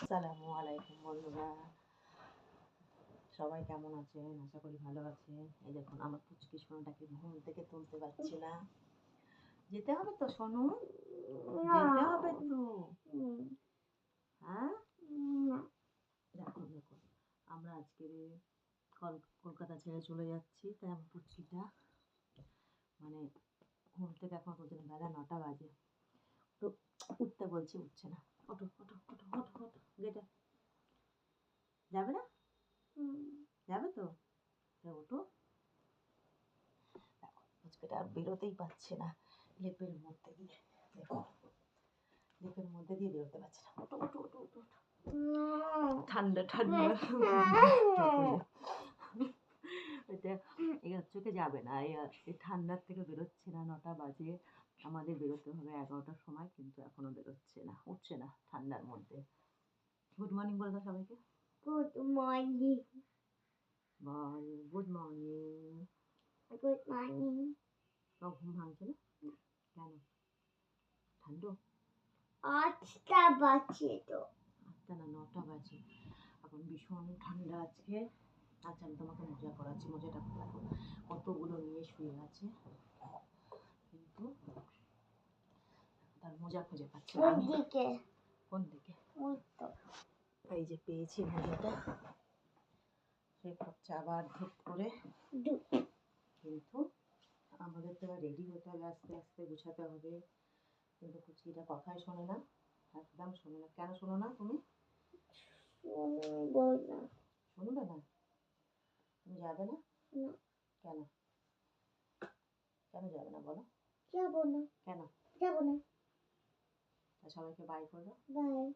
আসসালামু আলাইকুম বন্ধুরা, সবাই কেমন আছেন? আশা করি ভালো আছেন। এই দেখুন আমার পুচকি সোনাটাকে ঘুম থেকে তুলতে পারছি না। যেতে হবে তো সোনু, যেতে হবে তো। হ্যাঁ দেখুন দেখুন, আমরা আজকে কলকাতা ছেড়ে চলে যাচ্ছি। তাই আমার পুচকিটা মানে ঘুম থেকে এখন পর্যন্ত বেলা 9টা বাজে, তো উঠতে বলছি, উঠছে না। ওঠো ওঠো ওঠো ওঠো ওঠো, গেটে যাবে না? যাবে তো, ওঠো। পুচকেটা আর বেরোতেই পারছে না, লেপের মধ্যে দিয়ে, দেখো লেপের মধ্যে দিয়ে বেরোতে পারছে না। ওঠো ওঠো ওঠো ওঠো ওঠো। ঠান্ডা ঠান্ডা এটা চোখে যাবে না, এই ঠান্ডার থেকে বেরোচ্ছে না। 9টা বাজে, আমাদের বেরোতে হবে 11টার সময়, কিন্তু এখনো বেরোচ্ছে না, উঠছে না ঠান্ডার মধ্যে। গুড মর্নিং বলে দাও সবাইকে। Good morning. বল গুড মর্নিং। Good morning. ঘুম ভাঙছে না কেন? ঠান্ডা? 8টা বাজে তো। 8টা না 9টা বাজে, এখন ভীষণ ঠান্ডা আজকে। আচ্ছা আমি তোমাকে মজা করাচ্ছি, মজাটা দেখো। কতগুলো নিয়ে শুয়ে আছে, কিন্তু তার মজা খুঁজে পাচ্ছে না। আমি কোন দিকে? এই যে পেয়েছি মজাটা, সে ভাবছে আবার ধূপ করে। কিন্তু আমাদের তো রেডি হতে হবে, আস্তে আস্তে গুছাতে হবে। কিন্তু কুচিটা কথাই শোনে না, একদম শোনে না। কেন শোনো না তুমি? শুনবে না? তুমি যাবে না? কেন? কেন যাবে না বলো? যাবো না। কেন যাবো না। সবাইকে বাই করো। বাই।